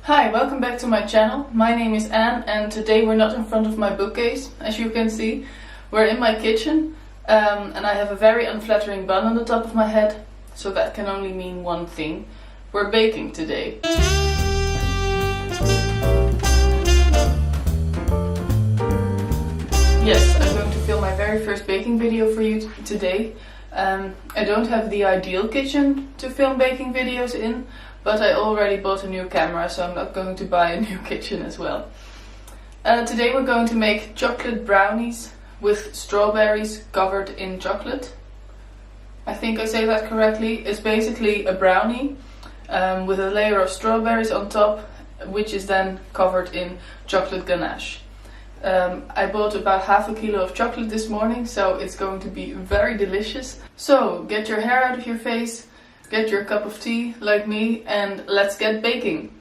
Hi, welcome back to my channel. My name is Anne and today we're not in front of my bookcase, as you can see. We're in my kitchen and I have a very unflattering bun on the top of my head, so that can only mean one thing. We're baking today. Yes, I'm going to film my very first baking video for you today. I don't have the ideal kitchen to film baking videos in, but I already bought a new camera, so I'm not going to buy a new kitchen as well. Today we're going to make chocolate brownies with strawberries covered in chocolate. I think I say that correctly. It's basically a brownie with a layer of strawberries on top, which is then covered in chocolate ganache. I bought about half a kilo of chocolate this morning, so it's going to be very delicious. So get your hair out of your face, get your cup of tea like me, and let's get baking.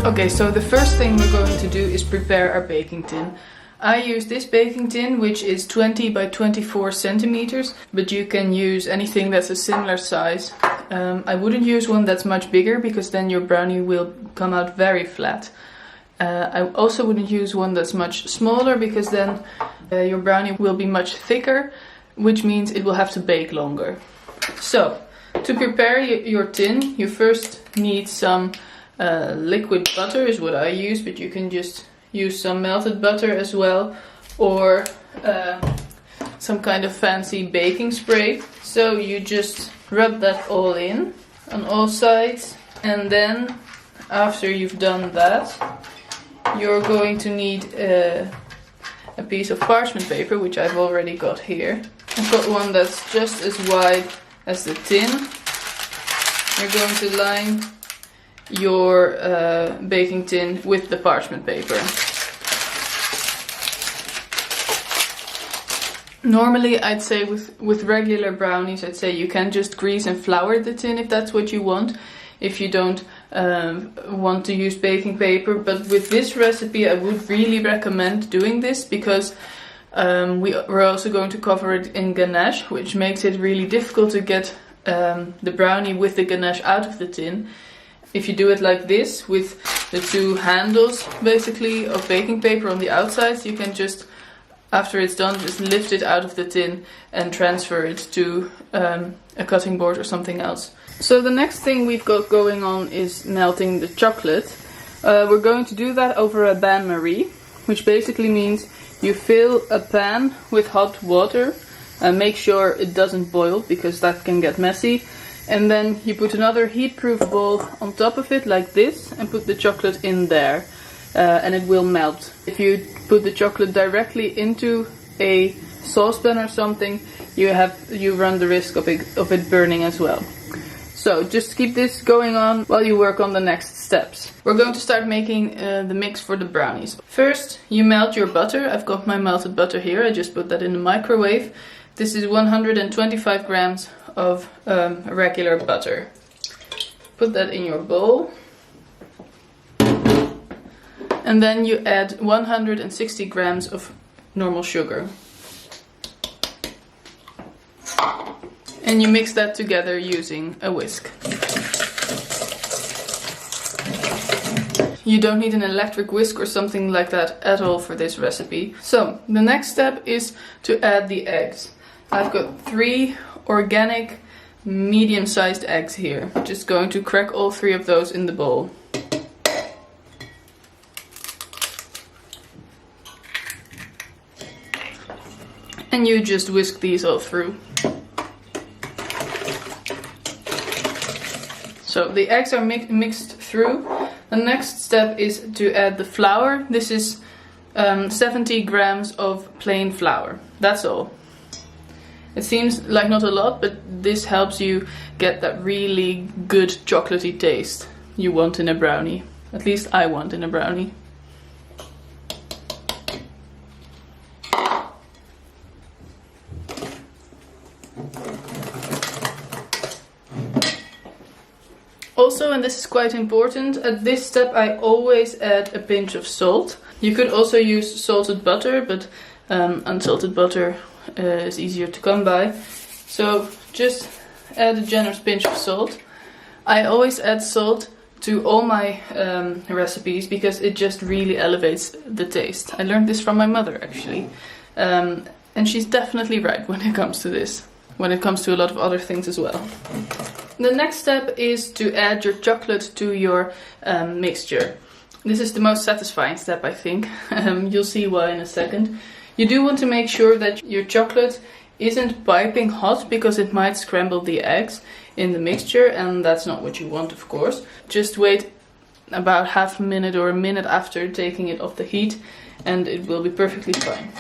Okay, so the first thing we're going to do is prepare our baking tin. I use this baking tin, which is 20 by 24 centimeters, but you can use anything that's a similar size. I wouldn't use one that's much bigger because then your brownie will come out very flat. I also wouldn't use one that's much smaller because then your brownie will be much thicker, which means it will have to bake longer. So, to prepare your tin, you first need some liquid butter is what I use, but you can just use some melted butter as well, or some kind of fancy baking spray. So you just rub that all in on all sides, and then after you've done that, you're going to need a piece of parchment paper, which I've already got here. I've got one that's just as wide as the tin. You're going to line your baking tin with the parchment paper. Normally I'd say with regular brownies, I'd say you can just grease and flour the tin if that's what you want, if you don't want to use baking paper. But with this recipe I would really recommend doing this because we're also going to cover it in ganache, which makes it really difficult to get the brownie with the ganache out of the tin. If you do it like this, with the two handles basically of baking paper on the outsides, you can just, after it's done, just lift it out of the tin and transfer it to a cutting board or something else. So the next thing we've got going on is melting the chocolate. We're going to do that over a bain-marie, which basically means you fill a pan with hot water and make sure it doesn't boil because that can get messy. And then you put another heat-proof bowl on top of it like this and put the chocolate in there and it will melt. If you put the chocolate directly into a saucepan or something, you run the risk of it burning as well. So just keep this going on while you work on the next steps. We're going to start making the mix for the brownies. First, you melt your butter. I've got my melted butter here. I just put that in the microwave. This is 125 grams of regular butter. Put that in your bowl. And then you add 160 grams of normal sugar. And you mix that together using a whisk. You don't need an electric whisk or something like that at all for this recipe. So, the next step is to add the eggs. I've got 3 organic medium-sized eggs here. I'm just going to crack all 3 of those in the bowl. And you just whisk these all through. So the eggs are mixed through. The next step is to add the flour. This is 70 grams of plain flour. That's all. It seems like not a lot, but this helps you get that really good chocolatey taste you want in a brownie. At least I want in a brownie. Also, and this is quite important, at this step I always add a pinch of salt. You could also use salted butter, but unsalted butter is easier to come by. So just add a generous pinch of salt. I always add salt to all my recipes because it just really elevates the taste. I learned this from my mother actually. And she's definitely right when it comes to this. When it comes to a lot of other things as well. The next step is to add your chocolate to your mixture. This is the most satisfying step, I think. You'll see why in a second. You do want to make sure that your chocolate isn't piping hot because it might scramble the eggs in the mixture, and that's not what you want, of course. Just wait about half a minute or a minute after taking it off the heat and it will be perfectly fine.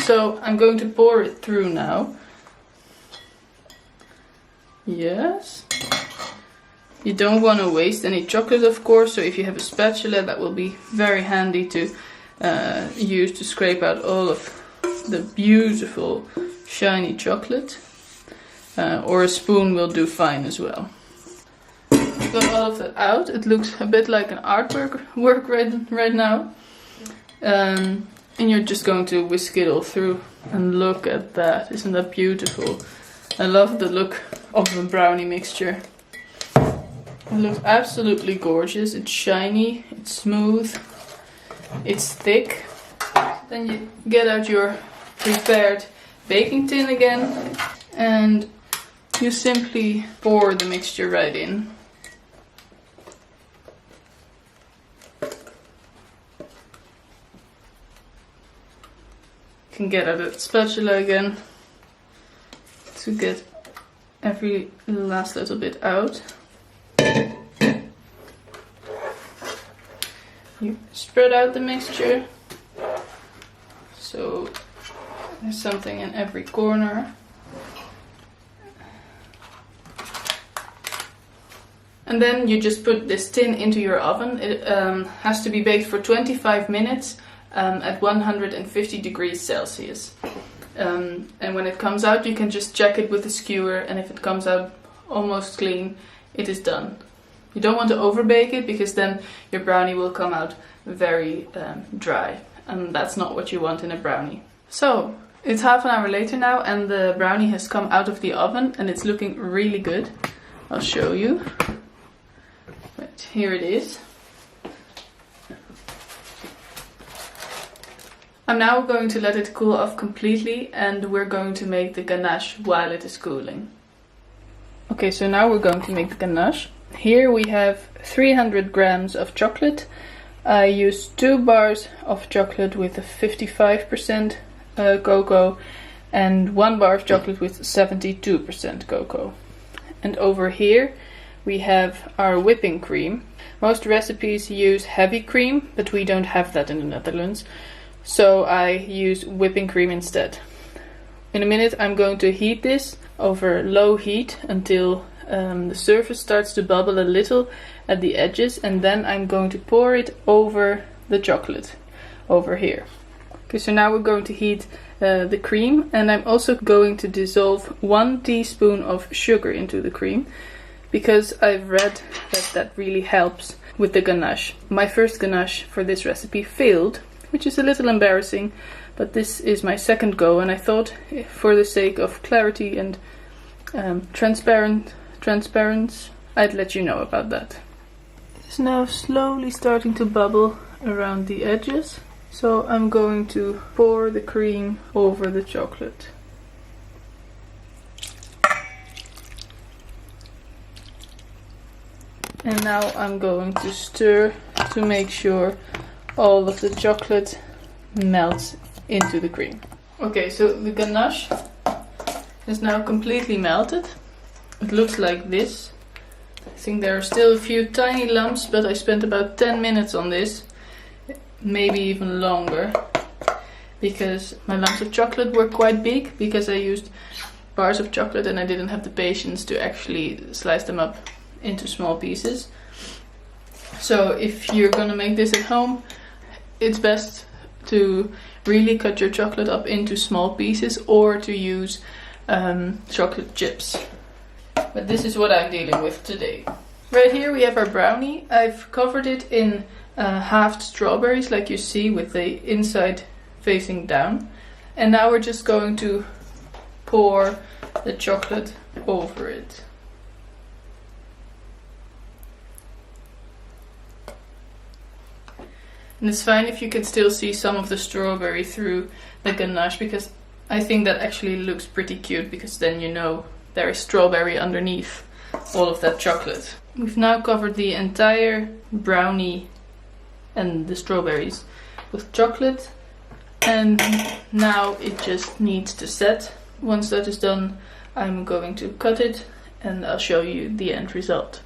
So I'm going to pour it through now. Yes. You don't want to waste any chocolate, of course, so if you have a spatula, that will be very handy to use to scrape out all of the beautiful shiny chocolate. Or a spoon will do fine as well. Got all of that out. It looks a bit like an artwork right now. And you're just going to whisk it all through. And look at that. Isn't that beautiful? I love the look of the brownie mixture. It looks absolutely gorgeous. It's shiny, it's smooth, it's thick. Then you get out your prepared baking tin again and you simply pour the mixture right in. You can get out a spatula again to get every last little bit out. You spread out the mixture so there's something in every corner. And then you just put this tin into your oven. It has to be baked for 25 minutes at 150 degrees Celsius. And when it comes out, you can just check it with a skewer, and if it comes out almost clean, it is done. You don't want to overbake it because then your brownie will come out very dry, and that's not what you want in a brownie. So it's half an hour later now and the brownie has come out of the oven and it's looking really good. I'll show you. Right, here it is. I'm now going to let it cool off completely and we're going to make the ganache while it is cooling. Okay, so now we're going to make the ganache. Here we have 300 grams of chocolate. I used 2 bars of chocolate with a 55% cocoa and 1 bar of chocolate with 72% cocoa. And over here we have our whipping cream. Most recipes use heavy cream, but we don't have that in the Netherlands. So I use whipping cream instead. In a minute I'm going to heat this over low heat until the surface starts to bubble a little at the edges, and then I'm going to pour it over the chocolate over here. Okay, so now we're going to heat the cream, and I'm also going to dissolve 1 teaspoon of sugar into the cream because I've read that that really helps with the ganache. My first ganache for this recipe failed, which is a little embarrassing, but this is my second go, and I thought for the sake of clarity and transparency, I'd let you know about that. It's now slowly starting to bubble around the edges, so I'm going to pour the cream over the chocolate. And now I'm going to stir to make sure all of the chocolate melts into the cream. Okay, so the ganache is now completely melted. It looks like this. I think there are still a few tiny lumps, but I spent about 10 minutes on this, maybe even longer, because my lumps of chocolate were quite big because I used bars of chocolate and I didn't have the patience to actually slice them up into small pieces. So if you're gonna make this at home, it's best to really cut your chocolate up into small pieces or to use chocolate chips. But this is what I'm dealing with today. Right here we have our brownie. I've covered it in halved strawberries like you see, with the inside facing down. And now we're just going to pour the chocolate over it. And it's fine if you can still see some of the strawberry through the ganache, because I think that actually looks pretty cute, because then you know there is strawberry underneath all of that chocolate. We've now covered the entire brownie and the strawberries with chocolate, and now it just needs to set. Once that is done, I'm going to cut it and I'll show you the end result.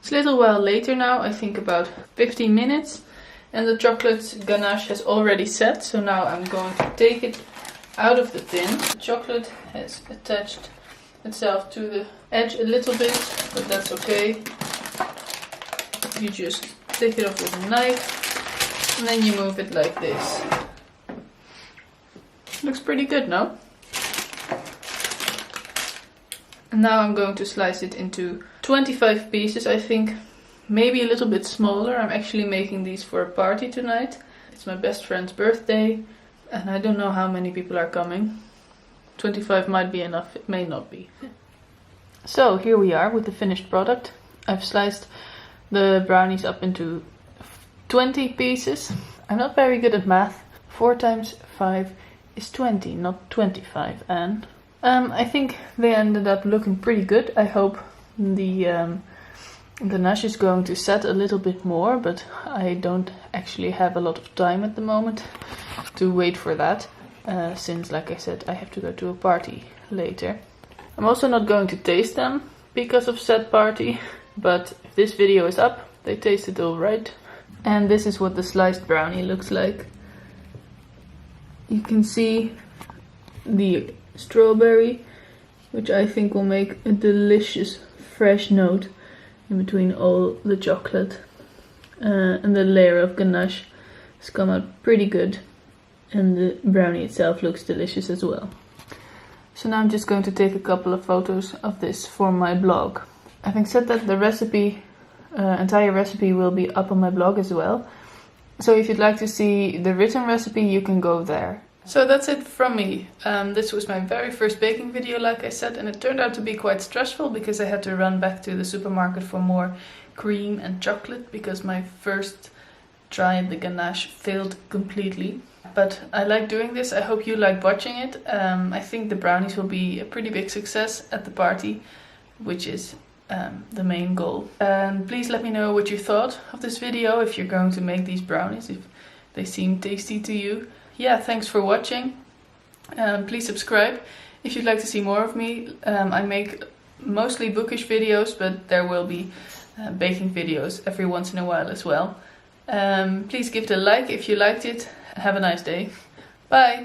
It's a little while later now, I think about 15 minutes, and the chocolate ganache has already set. So now I'm going to take it out of the tin. The chocolate has attached itself to the edge a little bit, but that's okay. You just take it off with a knife and then you move it like this. Looks pretty good, no? And now I'm going to slice it into 25 pieces, I think. Maybe a little bit smaller. I'm actually making these for a party tonight. It's my best friend's birthday and I don't know how many people are coming. 25 might be enough, it may not be. So here we are with the finished product. I've sliced the brownies up into 20 pieces. I'm not very good at math. 4 times 5 is 20, not 25, Anne. I think they ended up looking pretty good. I hope the ganache is going to set a little bit more, but I don't actually have a lot of time at the moment to wait for that, since, like I said, I have to go to a party later. I'm also not going to taste them because of said party, but if this video is up, they tasted alright. And this is what the sliced brownie looks like. You can see the strawberry, which I think will make a delicious fresh note in between all the chocolate. And the layer of ganache has come out pretty good, and the brownie itself looks delicious as well. So now I'm just going to take a couple of photos of this for my blog. Having said that, the recipe, entire recipe will be up on my blog as well. So if you'd like to see the written recipe, you can go there. So that's it from me. This was my very first baking video, like I said, and it turned out to be quite stressful because I had to run back to the supermarket for more cream and chocolate because my first try at the ganache failed completely. But I like doing this. I hope you like watching it. I think the brownies will be a pretty big success at the party, which is the main goal. And please let me know what you thought of this video, if you're going to make these brownies, if they seem tasty to you. Yeah, thanks for watching. Please subscribe if you'd like to see more of me. I make mostly bookish videos, but there will be baking videos every once in a while as well. Please give it a like if you liked it. Have a nice day. Bye!